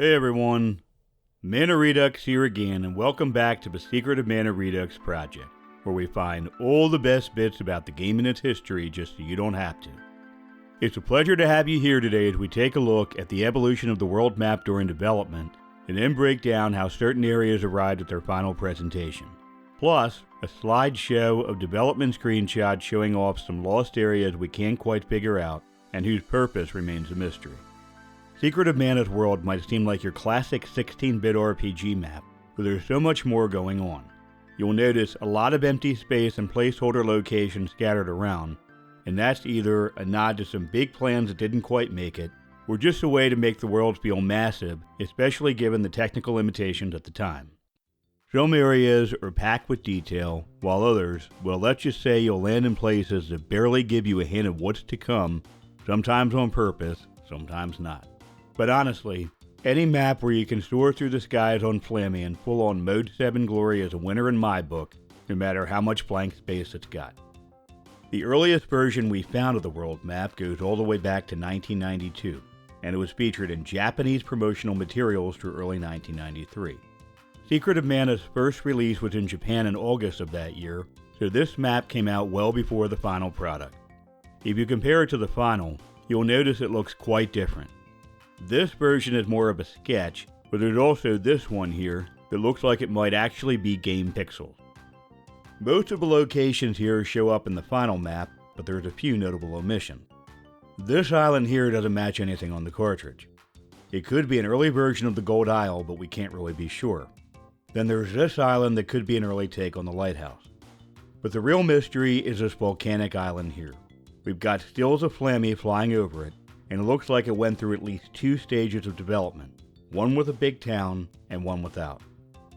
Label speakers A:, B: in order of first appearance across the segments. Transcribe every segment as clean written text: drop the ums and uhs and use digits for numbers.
A: Hey everyone, Mana Redux here again, and welcome back to the Secret of Mana Redux project, where we find all the best bits about the game and its history just so you don't have to. It's a pleasure to have you here today as we take a look at the evolution of the world map during development, and then break down how certain areas arrived at their final presentation. Plus, a slideshow of development screenshots showing off some lost areas we can't quite figure out, and whose purpose remains a mystery. Secret of Mana's world might seem like your classic 16-bit RPG map, but there's so much more going on. You'll notice a lot of empty space and placeholder locations scattered around, and that's either a nod to some big plans that didn't quite make it, or just a way to make the world feel massive, especially given the technical limitations at the time. Some areas are packed with detail, while others, well, let's just say you'll land in places that barely give you a hint of what's to come, sometimes on purpose, sometimes not. But honestly, any map where you can soar through the skies on Flammy and full on Mode 7 glory is a winner in my book, no matter how much blank space it's got. The earliest version we found of the world map goes all the way back to 1992, and it was featured in Japanese promotional materials through early 1993. Secret of Mana's first release was in Japan in August of that year, so this map came out well before the final product. If you compare it to the final, you'll notice it looks quite different. This version is more of a sketch, but there's also this one here that looks like it might actually be game pixels. Most of the locations here show up in the final map, but there's a few notable omissions. This island here doesn't match anything on the cartridge. It could be an early version of the Gold Isle, but we can't really be sure. Then there's this island that could be an early take on the lighthouse. But the real mystery is this volcanic island here. We've got stills of Flammy flying over it, and it looks like it went through at least two stages of development, one with a big town and one without.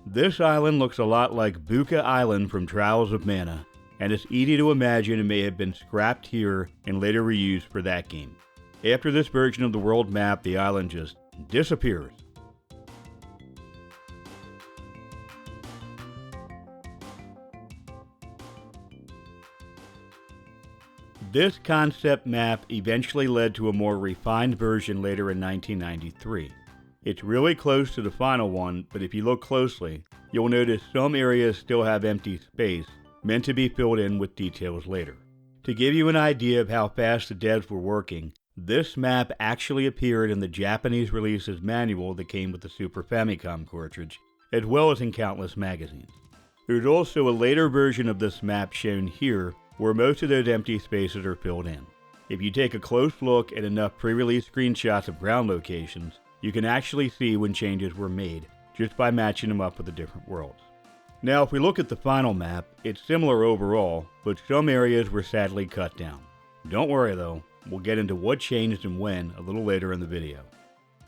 A: This island looks a lot like Buka Island from Trials of Mana, and it's easy to imagine it may have been scrapped here and later reused for that game. After this version of the world map, the island just disappears. This concept map eventually led to a more refined version later in 1993. It's really close to the final one, but if you look closely, you'll notice some areas still have empty space, meant to be filled in with details later. To give you an idea of how fast the devs were working, this map actually appeared in the Japanese releases manual that came with the Super Famicom cartridge, as well as in countless magazines. There's also a later version of this map shown here, where most of those empty spaces are filled in. If you take a close look at enough pre-release screenshots of ground locations, you can actually see when changes were made, just by matching them up with the different worlds. Now if we look at the final map, it's similar overall, but some areas were sadly cut down. Don't worry though, we'll get into what changed and when a little later in the video.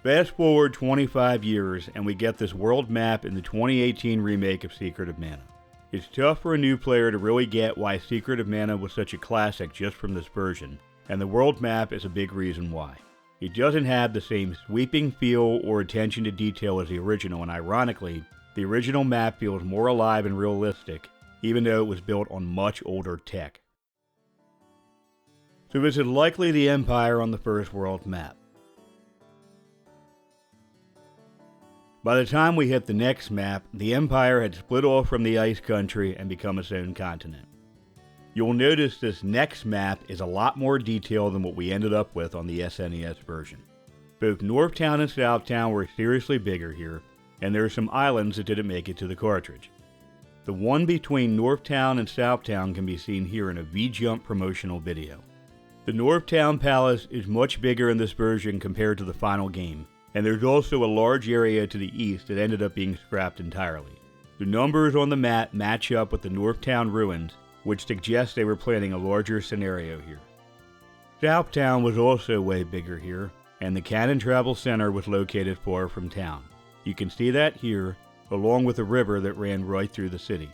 A: Fast forward 25 years and we get this world map in the 2018 remake of Secret of Mana. It's tough for a new player to really get why Secret of Mana was such a classic just from this version, and the world map is a big reason why. It doesn't have the same sweeping feel or attention to detail as the original, and ironically, the original map feels more alive and realistic, even though it was built on much older tech. So this is likely the Empire on the first world map. By the time we hit the next map, the Empire had split off from the Ice Country and become its own continent. You'll notice this next map is a lot more detailed than what we ended up with on the SNES version. Both Northtown and Southtown were seriously bigger here, and there are some islands that didn't make it to the cartridge. The one between Northtown and Southtown can be seen here in a V-Jump promotional video. The Northtown Palace is much bigger in this version compared to the final game, and there's also a large area to the east that ended up being scrapped entirely. The numbers on the map match up with the Northtown ruins, which suggests they were planning a larger scenario here. Southtown was also way bigger here, and the Cannon Travel Center was located far from town. You can see that here, along with a river that ran right through the city.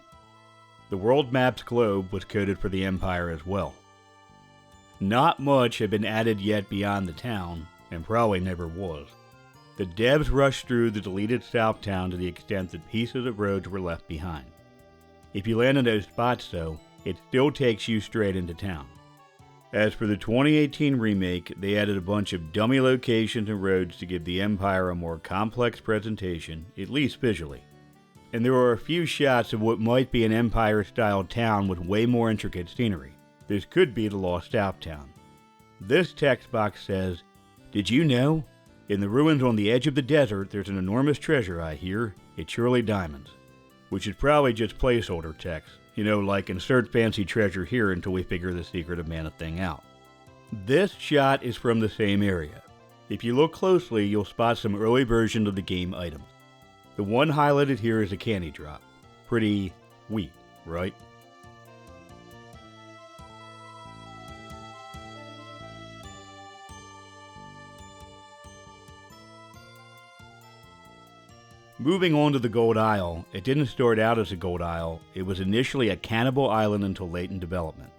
A: The world map's globe was coded for the Empire as well. Not much had been added yet beyond the town, and probably never was. The devs rushed through the deleted Southtown to the extent that pieces of roads were left behind. If you land in those spots though, it still takes you straight into town. As for the 2018 remake, they added a bunch of dummy locations and roads to give the Empire a more complex presentation, at least visually. And there are a few shots of what might be an Empire-style town with way more intricate scenery. This could be the Lost South town. This text box says, "Did you know? In the ruins on the edge of the desert, there's an enormous treasure, I hear. It's surely diamonds." Which is probably just placeholder text. Like insert fancy treasure here until we figure the Secret of Mana thing out. This shot is from the same area. If you look closely, you'll spot some early versions of the game items. The one highlighted here is a candy drop. Pretty sweet, right? Moving on to the Gold Isle, it didn't start out as a Gold Isle, it was initially a cannibal island until late in development.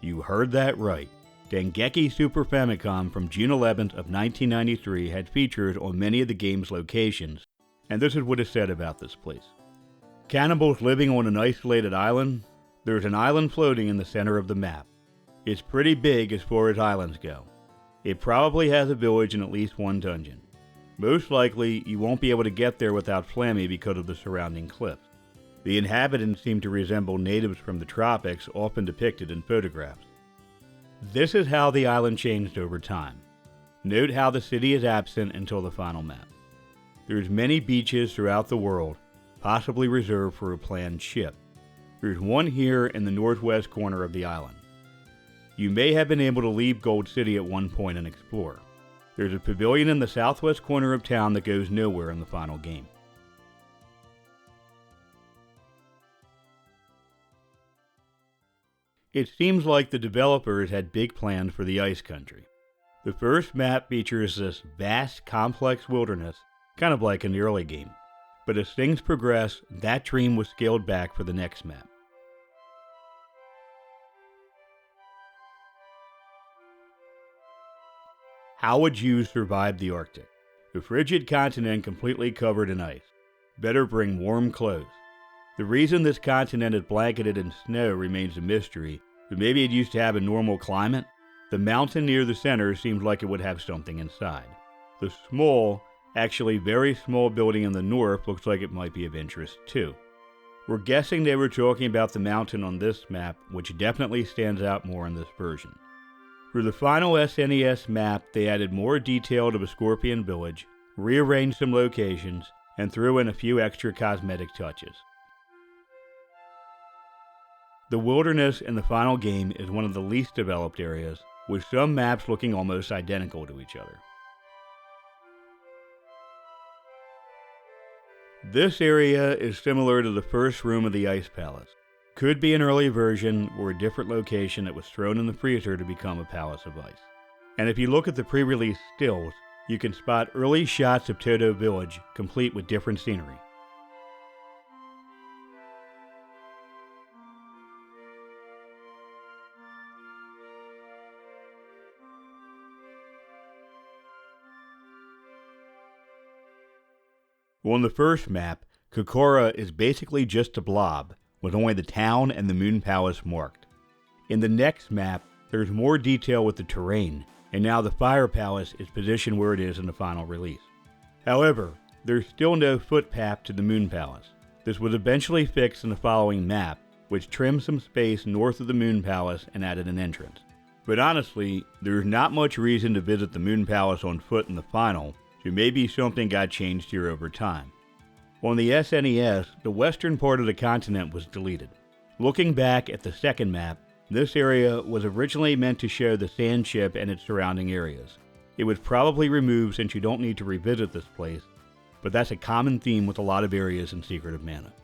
A: You heard that right. Dengeki Super Famicom from June 11th of 1993 had features on many of the game's locations, and this is what is said about this place. Cannibals living on an isolated island? There's an island floating in the center of the map. It's pretty big as far as islands go. It probably has a village and at least one dungeon. Most likely, you won't be able to get there without Flammy because of the surrounding cliffs. The inhabitants seem to resemble natives from the tropics, often depicted in photographs. This is how the island changed over time. Note how the city is absent until the final map. There's many beaches throughout the world, possibly reserved for a planned ship. There's one here in the northwest corner of the island. You may have been able to leave Gold City at one point and explore. There's a pavilion in the southwest corner of town that goes nowhere in the final game. It seems like the developers had big plans for the Ice Country. The first map features this vast, complex wilderness, kind of like in the early game. But as things progress, that dream was scaled back for the next map. How would you survive the Arctic? The frigid continent completely covered in ice. Better bring warm clothes. The reason this continent is blanketed in snow remains a mystery, but maybe it used to have a normal climate? The mountain near the center seems like it would have something inside. The small, actually very small building in the north looks like it might be of interest too. We're guessing they were talking about the mountain on this map, which definitely stands out more in this version. For the final SNES map, they added more detail to the Scorpion Village, rearranged some locations, and threw in a few extra cosmetic touches. The wilderness in the final game is one of the least developed areas, with some maps looking almost identical to each other. This area is similar to the first room of the Ice Palace. Could be an early version or a different location that was thrown in the freezer to become a palace of ice. And if you look at the pre-release stills, you can spot early shots of Toto Village, complete with different scenery. On the first map, Kakkara is basically just a blob, with only the town and the Moon Palace marked. In the next map, there's more detail with the terrain, and now the Fire Palace is positioned where it is in the final release. However, there's still no footpath to the Moon Palace. This was eventually fixed in the following map, which trimmed some space north of the Moon Palace and added an entrance. But honestly, there's not much reason to visit the Moon Palace on foot in the final, so maybe something got changed here over time. On the SNES, the western part of the continent was deleted. Looking back at the second map, this area was originally meant to show the sand ship and its surrounding areas. It was probably removed since you don't need to revisit this place, but that's a common theme with a lot of areas in Secret of Mana.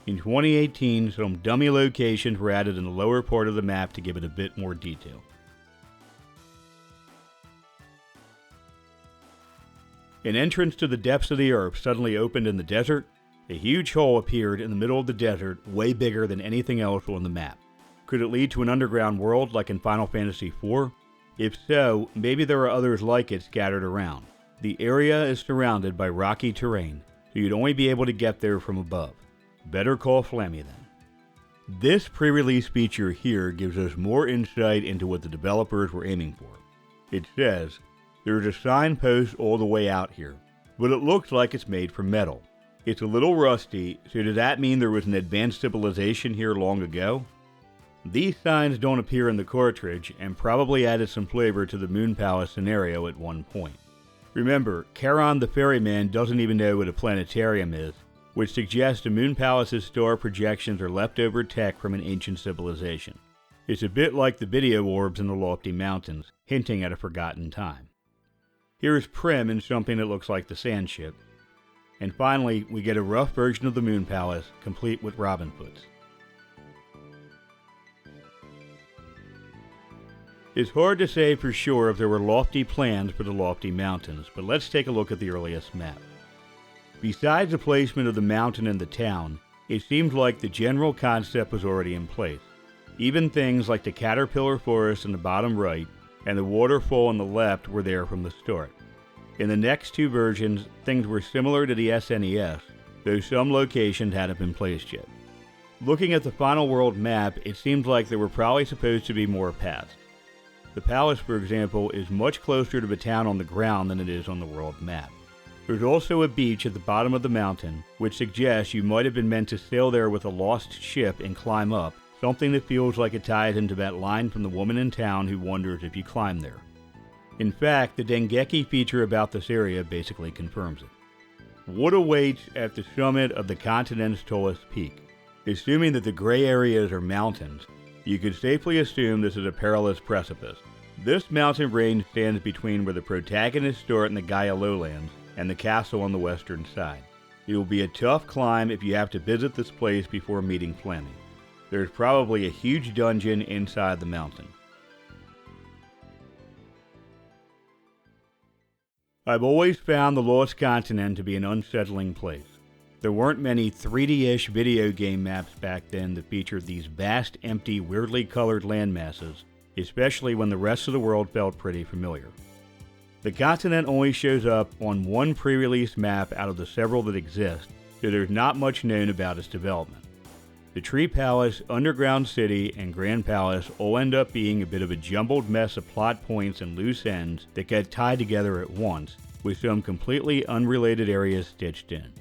A: In 2018, some dummy locations were added in the lower part of the map to give it a bit more detail. An entrance to the depths of the earth suddenly opened in the desert. A huge hole appeared in the middle of the desert, way bigger than anything else on the map. Could it lead to an underground world like in Final Fantasy IV? If so, maybe there are others like it scattered around. The area is surrounded by rocky terrain, so you'd only be able to get there from above. Better call Flammy then. This pre-release feature here gives us more insight into what the developers were aiming for. It says, "There's a signpost all the way out here, but it looks like it's made from metal. It's a little rusty, so does that mean there was an advanced civilization here long ago?" These signs don't appear in the cartridge and probably added some flavor to the Moon Palace scenario at one point. Remember, Charon the ferryman doesn't even know what a planetarium is, which suggests the Moon Palace's star projections are leftover tech from an ancient civilization. It's a bit like the video orbs in the lofty mountains, hinting at a forgotten time. Here's Prim in something that looks like the sand ship. And finally, we get a rough version of the Moon Palace, complete with robin foots. It's hard to say for sure if there were lofty plans for the lofty mountains, but let's take a look at the earliest map. Besides the placement of the mountain and the town, it seems like the general concept was already in place. Even things like the caterpillar forest in the bottom right and the waterfall on the left were there from the start. In the next two versions, things were similar to the SNES, though some locations hadn't been placed yet. Looking at the final world map, it seems like there were probably supposed to be more paths. The palace, for example, is much closer to the town on the ground than it is on the world map. There's also a beach at the bottom of the mountain, which suggests you might have been meant to sail there with a lost ship and climb up, something that feels like it ties into that line from the woman in town who wonders if you climb there. In fact, the Dengeki feature about this area basically confirms it. What awaits at the summit of the continent's tallest peak? Assuming that the gray areas are mountains, you could safely assume this is a perilous precipice. This mountain range stands between where the protagonists start in the Gaia lowlands and the castle on the western side. It will be a tough climb if you have to visit this place before meeting Fleming. There's probably a huge dungeon inside the mountain. I've always found the Lost Continent to be an unsettling place. There weren't many 3D-ish video game maps back then that featured these vast, empty, weirdly colored landmasses, especially when the rest of the world felt pretty familiar. The continent only shows up on one pre-release map out of the several that exist, so there's not much known about its development. The Tree Palace, Underground City, and Grand Palace all end up being a bit of a jumbled mess of plot points and loose ends that get tied together at once, with some completely unrelated areas stitched in.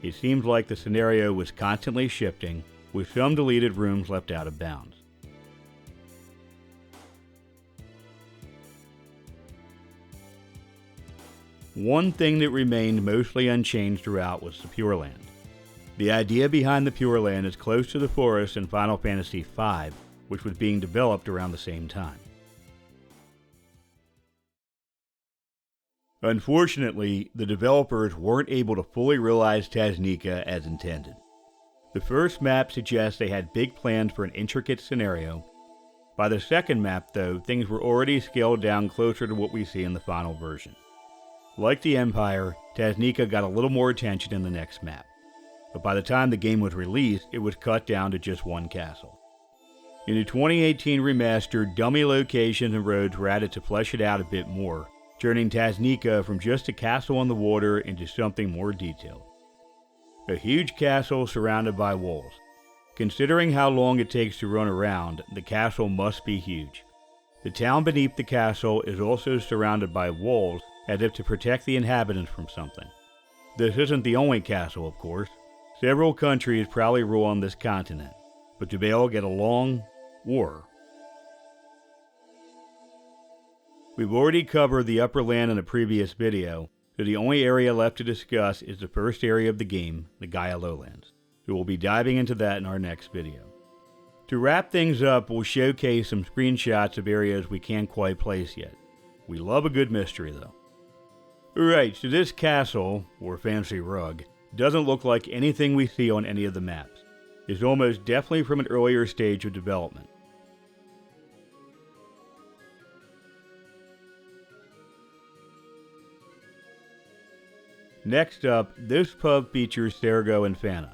A: It seems like the scenario was constantly shifting, with some deleted rooms left out of bounds. One thing that remained mostly unchanged throughout was the Pure Land. The idea behind the Pure Land is close to the forest in Final Fantasy V, which was being developed around the same time. Unfortunately, the developers weren't able to fully realize Tasnica as intended. The first map suggests they had big plans for an intricate scenario. By the second map, though, things were already scaled down closer to what we see in the final version. Like the Empire, Tasnica got a little more attention in the next map, but by the time the game was released, it was cut down to just one castle. In the 2018 remaster, dummy locations and roads were added to flesh it out a bit more, turning Tasnica from just a castle on the water into something more detailed. A huge castle surrounded by walls. Considering how long it takes to run around, the castle must be huge. The town beneath the castle is also surrounded by walls, as if to protect the inhabitants from something. This isn't the only castle, of course. Several countries probably rule on this continent, but do they all get along? Or? We've already covered the upper land in a previous video, so the only area left to discuss is the first area of the game, the Gaia Lowlands. So we'll be diving into that in our next video. To wrap things up, we'll showcase some screenshots of areas we can't quite place yet. We love a good mystery though. Alright, so this castle, or fancy rug, doesn't look like anything we see on any of the maps. It's almost definitely from an earlier stage of development. Next up, this pub features Sergo and Fana.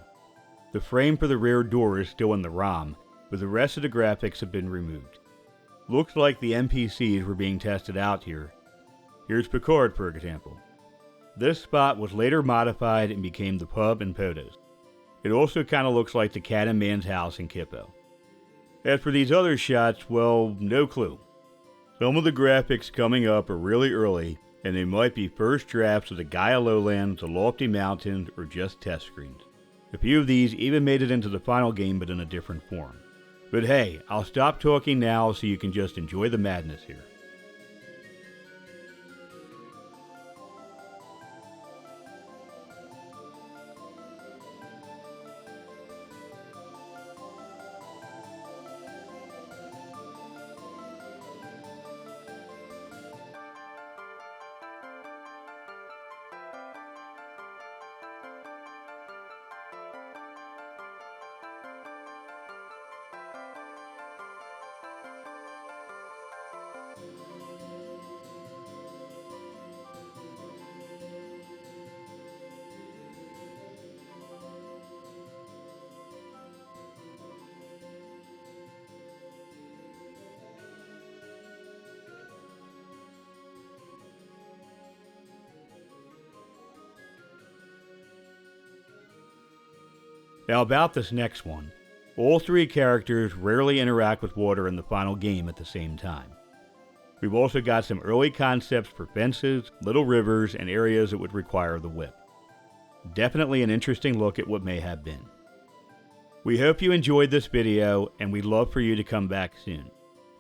A: The frame for the rear door is still in the ROM, but the rest of the graphics have been removed. Looks like the NPCs were being tested out here. Here's Picard, for example. This spot was later modified and became the pub and photos. It also kind of looks like the Cat and Man's house in Kippo. As for these other shots, well, no clue. Some of the graphics coming up are really early, and they might be first drafts of the Gaia Lowlands, the Lofty Mountains, or just test screens. A few of these even made it into the final game, but in a different form. But hey, I'll stop talking now so you can just enjoy the madness here. Now about this next one, all three characters rarely interact with water in the final game at the same time. We've also got some early concepts for fences, little rivers, and areas that would require the whip. Definitely an interesting look at what may have been. We hope you enjoyed this video, and we'd love for you to come back soon.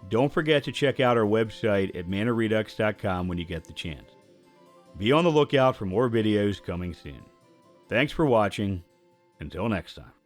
A: Don't forget to check out our website at manaredux.com when you get the chance. Be on the lookout for more videos coming soon. Thanks for watching. Until next time.